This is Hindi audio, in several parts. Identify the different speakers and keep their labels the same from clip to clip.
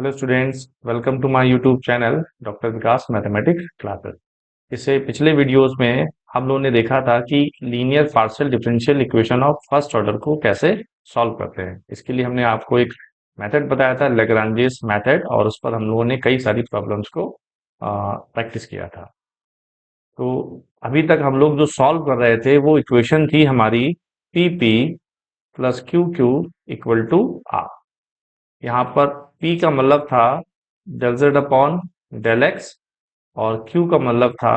Speaker 1: Hello students, welcome to my YouTube channel doctor Vikas mathematics classes. इससे पिछले वीडियोस में हम लोगों ने देखा था कि linear partial differential equation of first order को कैसे सॉल्व करते हैं। इसके लिए हमने आपको एक मेथड बताया था, लेग्रांजेस मेथड, और उस पर हम लोगों ने कई सारी प्रॉब्लम्स को प्रैक्टिस किया था। तो अभी तक हम लोग जो सॉल्व कर रहे थे वो इक्वेशन थी हमारी P P plus Q Q equal to R. यहाँ पर P का मतलब था del z upon del x, और Q का मतलब था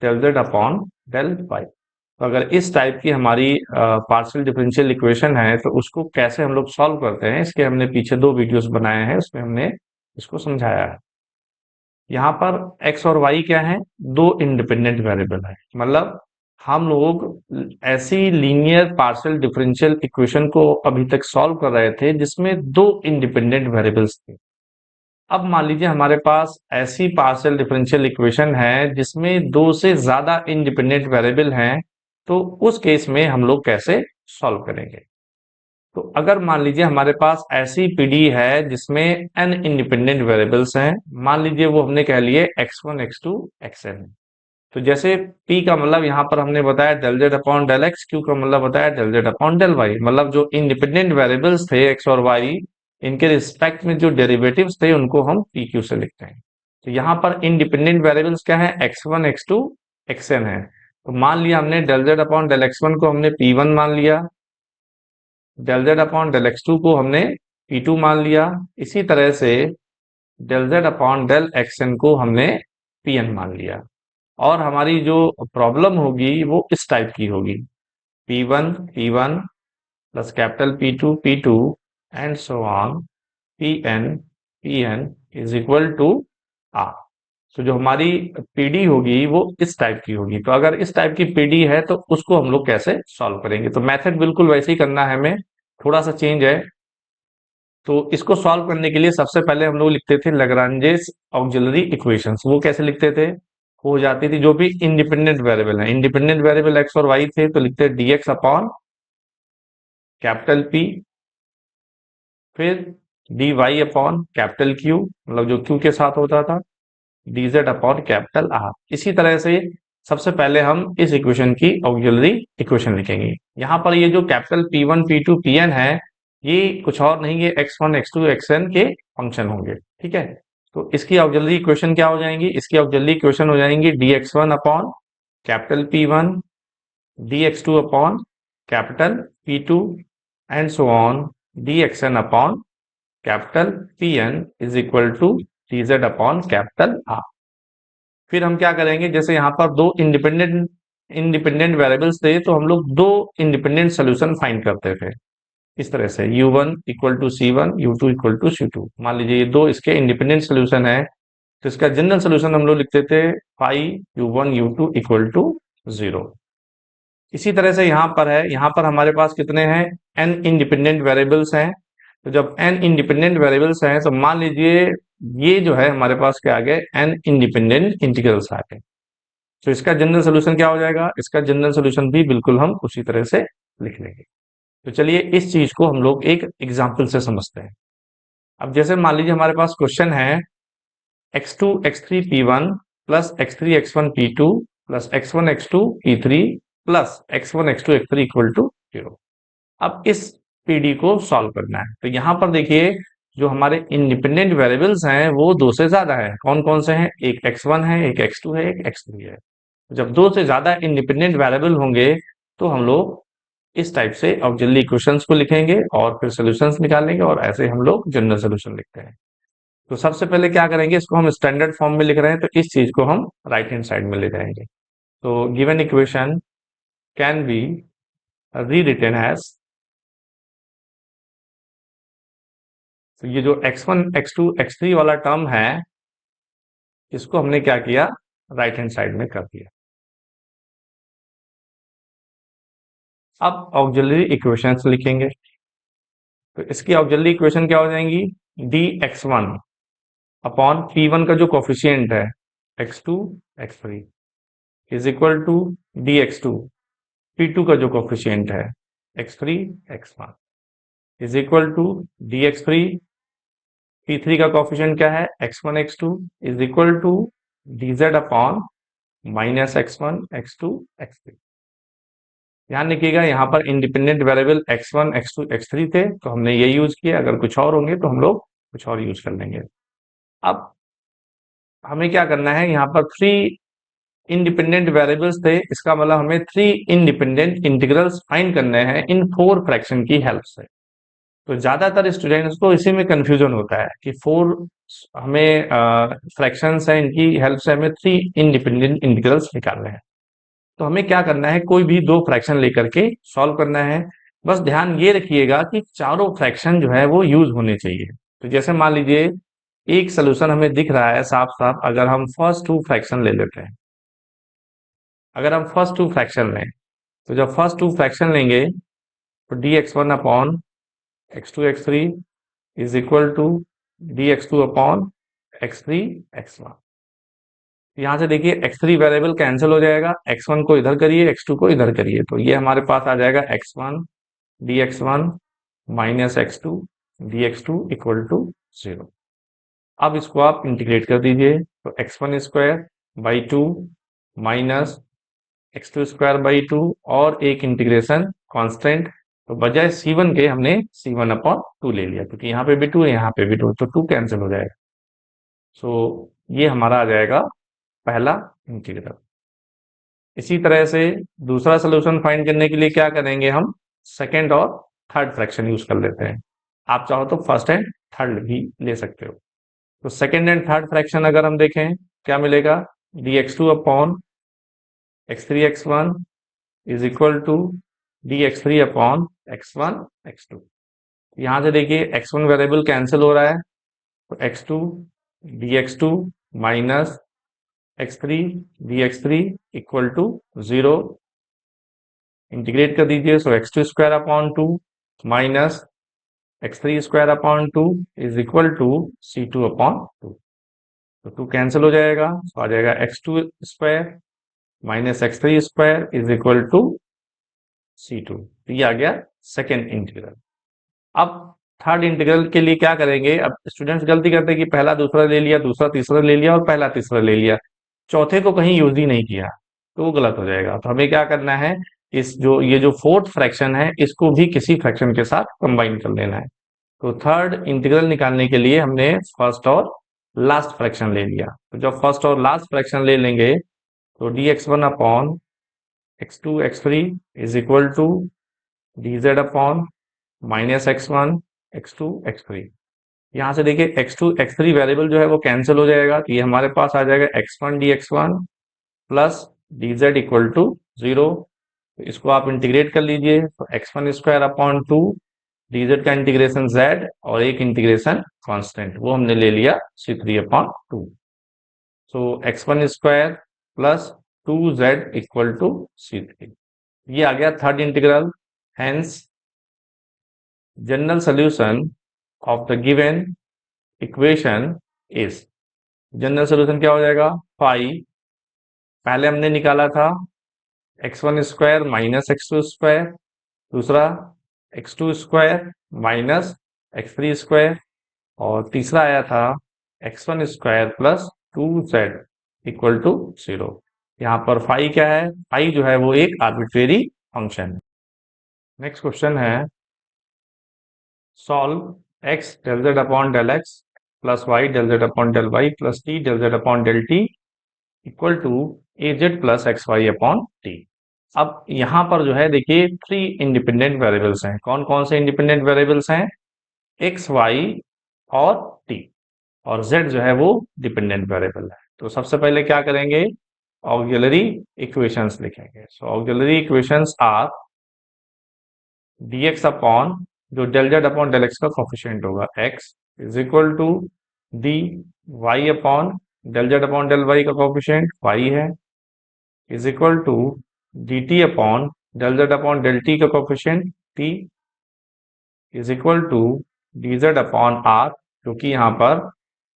Speaker 1: del z upon del y. तो अगर इस टाइप की हमारी पार्शियल डिफरेंशियल इक्वेशन है तो उसको कैसे हम लोग सॉल्व करते हैं, इसके हमने पीछे दो वीडियोस बनाए हैं, उसमें हमने इसको समझाया है। यहाँ पर x और y क्या है? दो इंडिपेंडेंट वेरिएबल है। मतलब हम लोग ऐसी लीनियर पार्शियल डिफरेंशियल इक्वेशन को अभी तक सॉल्व कर रहे थे जिसमें दो इंडिपेंडेंट वेरिएबल्स थे। अब मान लीजिए हमारे पास ऐसी पार्शियल डिफरेंशियल इक्वेशन है जिसमें दो से ज्यादा इंडिपेंडेंट वेरिएबल हैं, तो उस केस में हम लोग कैसे सॉल्व करेंगे? तो अगर मान लीजिए हमारे पास ऐसी पीडी है जिसमें एन इंडिपेंडेंट वेरिएबल्स हैं, मान लीजिए वो हमने कह लिए x1 x2 xn। तो जैसे p का मतलब यहाँ पर हमने बताया del z upon del x, q का मतलब बताया del z upon del y. मतलब जो इंडिपेंडेंट वेरिएबल्स थे x और y, इनके रिस्पेक्ट में जो डेरिवेटिव्स थे उनको हम पी क्यू से लिखते हैं। तो यहाँ पर इंडिपेंडेंट वेरिएबल्स क्या है? x1 x2 xn है। तो मान लिया हमने del z upon del x1 को हमने p1 मान लिया, del z upon del x2 को हमने p2 मान लिया। इसी तरह से del z upon del xn को हमने pn मान लिया। और हमारी जो प्रॉब्लम होगी वो इस टाइप की होगी, P1 P1 plus capital P2 P2 and so on Pn Pn is equal to R। तो जो हमारी पीडी होगी वो इस टाइप की होगी। तो अगर इस टाइप की पीडी है तो उसको हम लोग कैसे सॉल्व करेंगे? तो मेथड बिल्कुल वैसे ही करना है, हमें थोड़ा सा चेंज है। तो इसको सॉल्व करने के लिए सबसे पहले हम लोग लिखते थे लैग्रांजेस ऑक्सिलरी इक्वेशंस। वो कैसे लिखते थे? हो जाती थी जो भी इंडिपेंडेंट वेरिएबल है, इंडिपेंडेंट वेरिएबल एक्स और वाई थे, तो लिखते dx अपॉन कैपिटल पी, फिर dy अपॉन कैपिटल क्यू, मतलब जो क्यू के साथ होता था, dz अपॉन कैपिटल आर। इसी तरह से सबसे पहले हम इस इक्वेशन की ऑक्सिलरी इक्वेशन लिखेंगे। यहाँ पर ये जो कैपिटल P1 P2 Pn है, ये कुछ और नहीं, ये x1 x2 xn के फंक्शन होंगे। ठीक है, तो इसकी ऑक्सिलरी इक्वेशन क्या हो जाएंगी? इसकी ऑक्सिलरी इक्वेशन हो जाएंगी dx1 upon capital P1, dx2 upon capital P2 and so on dxn upon capital Pn is equal to dz upon capital R. फिर हम क्या करेंगे, जैसे यहाँ पर दो इंडिपेंडेंट इंडिपेंडेंट वेरिएबल्स थे तो हम लोग दो इंडिपेंडेंट सोल्यूशन फाइंड करते थे इस तरह से, u1 equal to c1, u2 equal to c2। मान लीजिए ये दो इसके इंडिपेंडेंट सोल्यूशन है, तो इसका जनरल सोल्यूशन हम लोग लिखते थे five u1 u2 equal to 0। इसी तरह से यहाँ पर है, यहाँ पर हमारे पास कितने हैं? n इंडिपेंडेंट वेरिएबल्स हैं। तो जब n इंडिपेंडेंट वेरिएबल्स हैं तो मान लीजिए ये जो है हमारे पास क्या आ गए? n इंडिपेंडेंट इंटीग्रल्स आ गए। तो इसका जनरल सोल्यूशन क्या हो जाएगा? इसका जनरल सोल्यूशन भी बिल्कुल हम उसी तरह से लिख लेंगे। तो चलिए इस चीज को हम लोग एक एग्जाम्पल से समझते हैं। अब जैसे मान लीजिए हमारे पास क्वेश्चन है x2 x3 p1 plus x3 x1 p2 plus x1 x2 p3 plus x1 x2 x3 equal to 0। अब इस पीडी को सॉल्व करना है। तो यहां पर देखिए जो हमारे इंडिपेंडेंट वेरिएबल्स हैं वो दो से ज्यादा है। कौन कौन से हैं? एक x1 है, एक x2 है, एक x3 है। जब दो से ज्यादा इंडिपेंडेंट वेरिएबल होंगे तो हम लोग इस टाइप से ऑक्सिलरी इक्वेशंस को लिखेंगे और फिर सॉल्यूशंस निकालेंगे, और ऐसे हम लोग जनरल सॉल्यूशन लिखते हैं। तो सबसे पहले क्या करेंगे, इसको हम स्टैंडर्ड फॉर्म में लिख रहे हैं तो इस चीज को हम राइट हैंड साइड में ले जाएंगे। तो given equation can be rewritten as, तो ये जो x1 x2 x3 वाला टर्म है इसको हमने क्या किया? राइट हैंड साइड में कर दिया। अब ऑक्सिलरी इक्वेशंस लिखेंगे। तो इसकी ऑक्सिलरी इक्वेशन क्या हो जाएंगी? dx1 अपॉन p1 का जो कोफिशिएंट है x2 x3 is equal to dx2, p2 का जो कोफिशिएंट है x3 x1 is equal to dx3 P3 का कोफिशिएंट क्या है, x1 x2 is equal to dz upon minus x1 x2 x3। ध्यान रखिएगा यहाँ पर independent variable x1 x2 x3 थे, तो हमने ये यूज किया। अगर कुछ और होंगे तो हम लोग कुछ और यूज कर लेंगे। अब हमें क्या करना है, यहाँ पर थ्री इंडिपेंडेंट वेरिएबल्स थे, इसका मतलब हमें थ्री इंडिपेंडेंट इंटीग्रल्स फाइंड करने हैं इन फोर फ्रैक्शन की हेल्प से। तो ज्यादातर स्टूडेंट्स को इसी में कंफ्यूजन होता है कि फोर हमें फ्रैक्शंस हैं, इनकी हेल्प से हमें थ्री इंडिपेंडेंट इंटीग्रल्स निकालने हैं। तो हमें क्या करना है, कोई भी दो फ्रैक्शन लेकर के सॉल्व करना है। बस ध्यान ये रखिएगा कि चारों फ्रैक्शन जो है वो यूज होने चाहिए। तो जैसे मान लीजिए एक सोल्यूशन हमें दिख रहा है साफ साफ, अगर हम फर्स्ट टू फ्रैक्शन ले लेते हैं। अगर हम फर्स्ट टू फ्रैक्शन लें, तो जब फर्स्ट टू फ्रैक्शन लेंगे तो d x one upon x two x three is equal to d x two upon x three x one. यहाँ से देखिए x3 वेरिएबल कैंसिल हो जाएगा, x1 को इधर करिए, x2 को इधर करिए, तो ये हमारे पास आ जाएगा x1 dx1 minus x2 dx2 equal to 0। अब इसको आप इंटीग्रेट कर दीजिए, तो x1 square by two minus x2 square by two और एक इंटीग्रेशन कांस्टेंट, तो बजाय c1 के हमने c1 अपॉन टू ले लिया, क्योंकि यहाँ पे भी टू है यहाँ पे भी टू, तो टू कैंसिल हो जाएगा। सो ये हमारा आ जाएगा पहला इंटीग्रल। इसी तरह से दूसरा सोल्यूशन फाइंड करने के लिए क्या करेंगे, हम सेकेंड और थर्ड फ्रैक्शन यूज कर लेते हैं। आप चाहो तो फर्स्ट एंड थर्ड भी ले सकते हो। तो सेकेंड एंड थर्ड फ्रैक्शन अगर हम देखें, क्या मिलेगा, d x two upon x three x one is equal to d x three upon x one x two. यहां से देखिए एक्स वन वेरिएबल कैंसिल हो रहा है, तो x two d x two minus x3 dx3 इक्वल टू 0। इंटीग्रेट कर दीजिए, so x2 square upon two minus x3 square upon two is equal to c2 upon two. तो टू कैंसिल हो जाएगा, तो आ जाएगा x2 square minus x3 square is equal to c2। तो ये आ गया सेकेंड इंटीग्रल। अब थर्ड इंटीग्रल के लिए क्या करेंगे, अब स्टूडेंट्स गलती करते हैं कि पहला दूसरा ले लिया, दूसरा तीसरा ले लिया और पहला तीसरा ले लिया, चौथे को कहीं यूज ही नहीं किया, तो वो गलत हो जाएगा। तो हमें क्या करना है, इस जो ये जो फोर्थ फ्रैक्शन है इसको भी किसी फ्रैक्शन के साथ कंबाइन कर लेना है। तो थर्ड इंटीग्रल निकालने के लिए हमने फर्स्ट और लास्ट फ्रैक्शन ले लिया। तो जब फर्स्ट और लास्ट फ्रैक्शन ले लेंगे, तो d x one upon x two x three is equal to d z upon minus x one x two x three. यहाँ से देखिए x2 x3 वेरिएबल जो है वो कैंसिल हो जाएगा, तो ये हमारे पास आ जाएगा x1 dx1 plus dz equal to 0। तो इसको आप इंटीग्रेट कर लीजिए, तो x1 square upon to dz का इंटीग्रेशन z और एक इंटीग्रेशन कांस्टेंट वो हमने ले लिया c3 upon two. So x1 square plus 2z equal to c3। ये आ गया third integral. Hence general solution of the given equation is, general solution क्या हो जाएगा, फाइव पहले हमने निकाला था x1 square minus x2 square, दूसरा x2 square minus x3 square, और तीसरा आया था x1 square plus 2z equal to 0। यहाँ पर फाइव क्या है, फाइव जो है वो एक आर्बिट्रेरी फंक्शन है। नेक्स्ट क्वेश्चन है, solve x del z upon del x plus y del z upon del y plus t del z upon del t equal to az plus x y upon t. अब यहाँ पर जो है देखिए थ्री इंडिपेंडेंट वेरिएबल्स हैं। कौन कौन से इंडिपेंडेंट वेरिएबल्स हैं, एक्स वाई और टी, और z जो है वो डिपेंडेंट वेरिएबल है। तो सबसे पहले क्या करेंगे, ऑक्सिलरी इक्वेशंस लिखेंगे। So auxiliary equations are dx upon जो del z upon del x का कोफिशिएंट होगा x is equal to dy upon del z upon del y का कोफिशिएंट y है is equal to dt upon del z upon del t का coefficient t is equal to dz upon r, जो कि यहाँ पर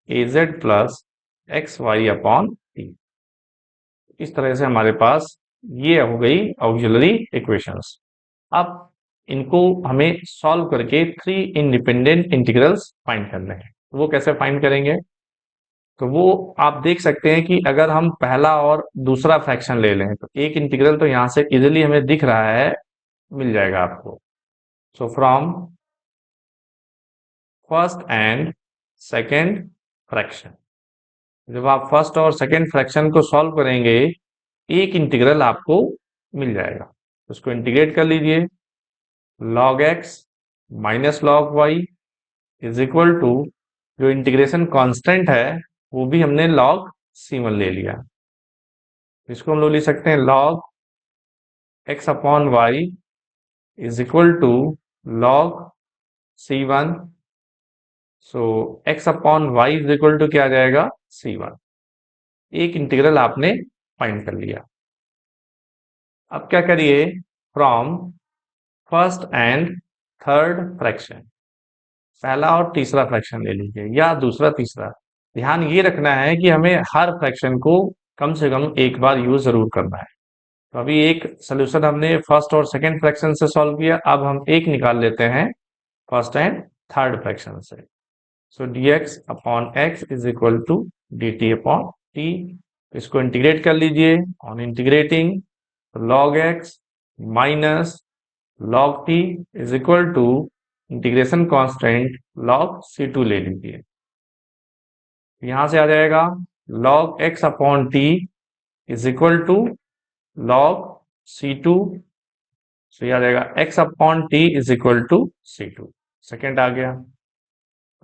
Speaker 1: az plus x y upon t. इस तरह से हमारे पास ये हो गई ऑक्सिलरी इक्वेशंस। अब इनको हमें सॉल्व करके थ्री इंडिपेंडेंट इंटीग्रल्स फाइंड करने हैं। वो कैसे फाइंड करेंगे? तो वो आप देख सकते हैं कि अगर हम पहला और दूसरा फ्रैक्शन ले लें तो एक इंटीग्रल तो यहाँ से इजीली हमें दिख रहा है, मिल जाएगा आपको। So from first and second fraction, जब आप फर्स्ट और सेकेंड फ्रैक्शन को सॉल्व करेंगे एक इंटीग्रल आपको मिल जाएगा। उसको इंटीग्रेट कर लीजिए। log x minus log y is equal to, जो इंटीग्रेशन कांस्टेंट है वो भी हमने log c1 ले लिया। इसको हम लोग लिख सकते हैं log x upon y is equal to log c1। So x upon y is equal to क्या आ जाएगा? c1। एक इंटीग्रल आपने फाइंड कर लिया। अब क्या करिए, from first and third fraction, पहला और तीसरा फ्रैक्शन ले लीजिए या दूसरा तीसरा। ध्यान ये रखना है कि हमें हर फ्रैक्शन को कम से कम एक बार यूज जरूर करना है। तो अभी एक सोल्यूशन हमने फर्स्ट और सेकंड फ्रैक्शन से सॉल्व किया, अब हम एक निकाल लेते हैं फर्स्ट एंड थर्ड फ्रैक्शन से। So dx upon x is equal to dt upon t. इसको इंटीग्रेट कर लीजिए। On integrating log x minus log t is equal to integration constant log c2 ले लीजिए। यहां से आ जाएगा log x upon t is equal to log c2। तो ये आ जाएगा x upon t is equal to c2। Second आ गया।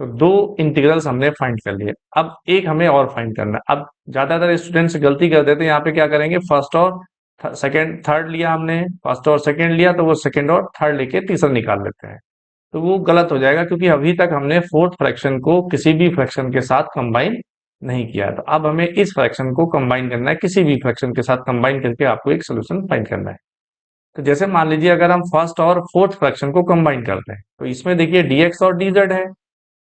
Speaker 1: तो दो इंटीग्रल्स हमने फाइंड कर लिए। अब एक हमें और फाइंड करना है। अब ज्यादातर स्टूडेंट्स गलती कर देते हैं, यहाँ पे क्या करेंगे, फर्स्ट और सेकेंड थर्ड लिया हमने, फर्स्ट और सेकेंड लिया तो वो सेकेंड और थर्ड लेके तीसरा निकाल लेते हैं। तो वो गलत हो जाएगा क्योंकि अभी तक हमने फोर्थ फ्रैक्शन को किसी भी फ्रैक्शन के साथ कंबाइन नहीं किया है। तो अब हमें इस फ्रैक्शन को कंबाइन करना है, किसी भी फ्रैक्शन के साथ कंबाइन करके आपको एक सोल्यूशन फाइंड करना है। तो जैसे मान लीजिए अगर हम फर्स्ट और फोर्थ फ्रैक्शन को कंबाइन करते हैं तो इसमें देखिए dx और dz है,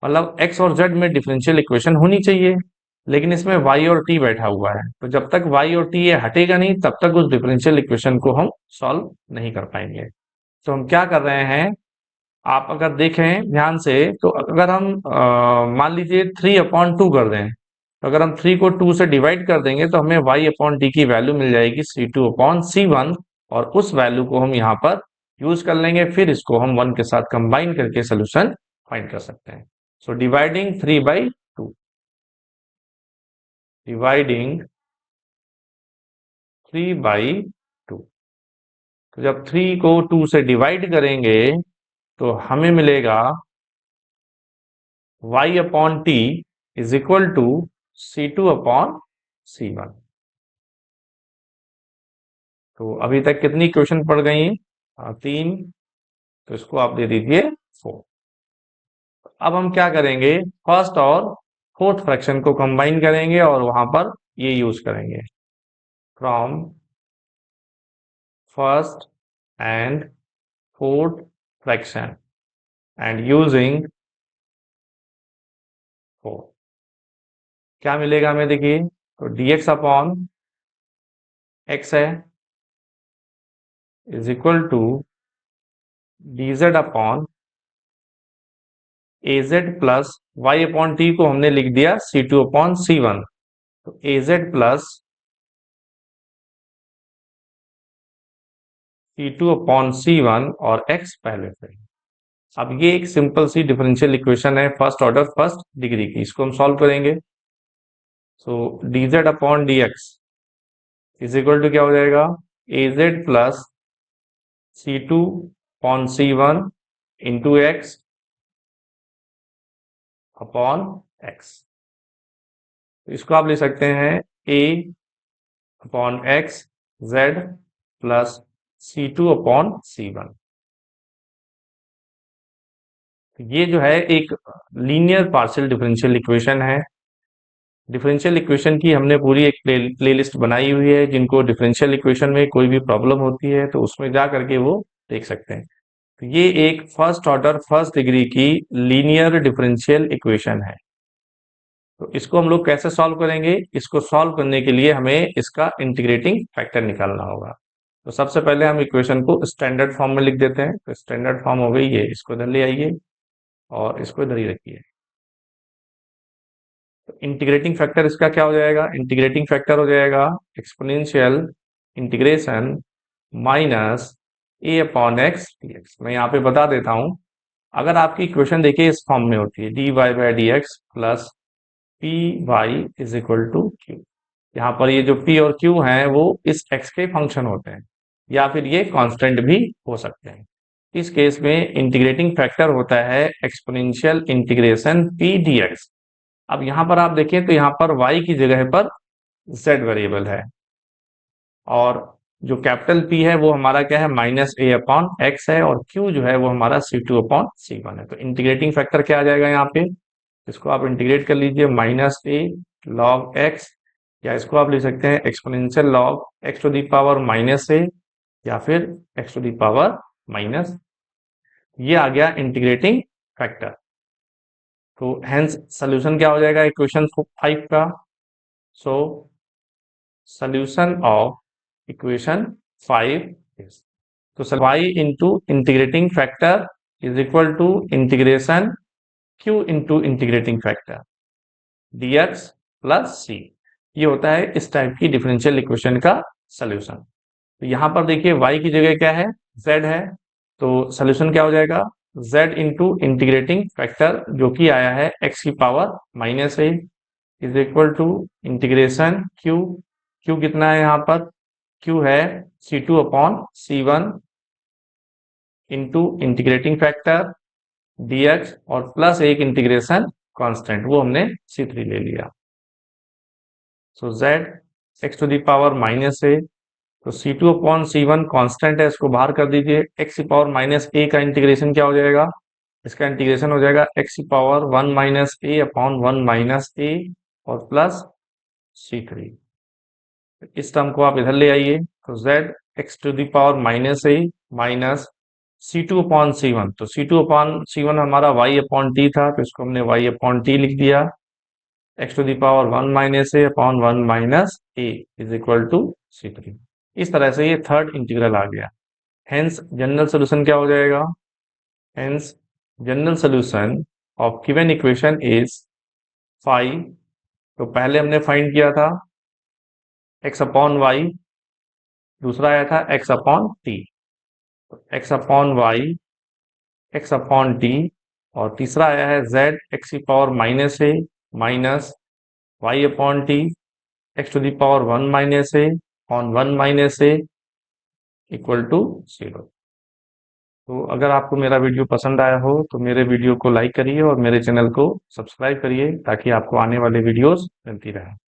Speaker 1: मतलब x और z में डिफरेंशियल इक्वेशन होनी चाहिए, लेकिन इसमें y और t बैठा हुआ है। तो जब तक y और t ये हटेगा नहीं तब तक उस डिफरेंशियल इक्वेशन को हम सॉल्व नहीं कर पाएंगे। तो हम क्या कर रहे हैं, आप अगर देखें ध्यान से तो अगर हम मान लीजिए 3/2 कर दें, तो अगर हम 3 को 2 से डिवाइड कर देंगे तो हमें y अपॉन टी की वैल्यू मिल जाएगी c2/c1, और उस वैल्यू को हम यहाँ पर यूज कर लेंगे, फिर इसको हम 1 के साथ कंबाइन करके सोल्यूशन फाइंड कर सकते हैं। So dividing 3/2, dividing 3/2। तो जब 3 को 2 से डिवाइड करेंगे तो हमें मिलेगा y upon t is equal to c2/c1। तो अभी तक कितनी क्वेश्चन पड़ गई? 3। तो इसको आप दे दीजिए 4। अब हम क्या करेंगे, फर्स्ट और फोर्थ फ्रैक्शन को कंबाइन करेंगे और वहां पर ये यूज करेंगे, from first and fourth fraction and using 4। क्या मिलेगा हमें देखिए, तो dx अपॉन x है is equal to dz upon az plus y upon t को हमने लिख दिया c2/c1। तो az प्लस c2/c1 और x पहले से। अब ये एक सिंपल सी डिफरेंशियल इक्वेशन है फर्स्ट ऑर्डर फर्स्ट डिग्री की, इसको हम सॉल्व करेंगे। So dz upon dx is equal to क्या हो जाएगा, az plus c2/c1 into x upon x. इसको आप ले सकते हैं a upon x z plus c2/c1। ये जो है एक लीनियर पार्शियल डिफरेंशियल इक्वेशन है। डिफरेंशियल इक्वेशन की हमने पूरी एक प्लेलिस्ट बनाई हुई है, जिनको डिफरेंशियल इक्वेशन में कोई भी प्रॉब्लम होती है तो उसमें जा करके वो देख सकते हैं। तो ये एक फर्स्ट ऑर्डर फर्स्ट डिग्री की लीनियर डिफरेंशियल इक्वेशन है। तो इसको हम लोग कैसे सॉल्व करेंगे, इसको सॉल्व करने के लिए हमें इसका इंटीग्रेटिंग फैक्टर निकालना होगा। तो सबसे पहले हम इक्वेशन को स्टैंडर्ड फॉर्म में लिख देते हैं। तो स्टैंडर्ड फॉर्म हो गई है, इसको इधर ले आइए और इसको इधर ही रखिए। इंटीग्रेटिंग फैक्टर इसका क्या हो जाएगा? इंटीग्रेटिंग फैक्टर हो जाएगा exponential integration minus a upon x D x. मैं यहाँ पे बता देता हूँ, अगर आपकी इक्वेशन देखिए इस फॉर्म में होती है d y by d x plus p y is equal to q. यहाँ पर ये जो p और q हैं वो इस x के फंक्शन होते हैं, या फिर ये कांस्टेंट भी हो सकते हैं। इस केस में इंटीग्रेटिंग फैक्टर होता है एक्सपोनेंशियल इंटीग्रेशन p dx। अब यहाँ पर आप देखें तो यहाँ पर y की जगह पर z वेरिएबल है, और जो कैपिटल P है वो हमारा क्या है? माइनस ए अपॉन एक्स है, और Q जो है वो हमारा C2 अपॉन C1 है। तो इंटीग्रेटिंग फैक्टर क्या आ जाएगा यहाँ पे? इसको आप इंटीग्रेट कर लीजिए, माइनस ए लॉग एक्स, या इसको आप लिख सकते हैं exponential log x to the power minus a, या फिर x to the power minus. ये आ गया इंटीग्रेटिंग फैक्टर। तो हेंस सोल्यूशन क्या हो जाएगा इक्वेशन 5 का? So solution of equation 5 is, तो y into integrating factor is equal to integration q into integrating factor dx plus c। ये होता है इस टाइप की डिफरेंशियल इक्वेशन का सोल्यूशन। तो यहाँ पर देखिए y की जगह क्या है? z है, तो सोल्यूशन क्या हो जाएगा? z इंटू इंटीग्रेटिंग फैक्टर जो कि आया है x की power minus a is equal to integration q कितना है यहाँ पर? q है C2 upon C1 into integrating factor dx, और प्लस एक इंटीग्रेशन कांस्टेंट वो हमने C3 ले लिया। So z x to the power minus a, तो C2 अपॉन C1 कांस्टेंट है, इसको बाहर कर दीजिए। x की पावर माइनस ए का इंटीग्रेशन क्या हो जाएगा? इसका इंटीग्रेशन हो जाएगा x की power 1 minus a upon 1 minus ए और प्लस C3। इस टर्म को आप इधर ले आइए, तो z x to the power minus a minus C2 upon C1, तो C2 अपॉन C1 हमारा y अपॉन t था, तो इसको हमने y अपॉन t लिख दिया। x to the power 1 minus a upon 1 minus a is equal to C3। इस तरह से ये थर्ड इंटीग्रल आ गया। हेंस जनरल सोल्यूशन क्या हो जाएगा? Hence general solution of given equation is 5। तो पहले हमने फाइंड किया था x अपॉन वाई, दूसरा आया था x upon t, x upon y, x upon t, और तीसरा आया है z x की power minus a minus y upon t x to the power 1 minus a on 1 minus a equal to 0। तो अगर आपको मेरा वीडियो पसंद आया हो तो मेरे वीडियो को लाइक करिए और मेरे चैनल को सब्सक्राइब करिए, ताकि आपको आने वाले वीडियोस मिलती रहे।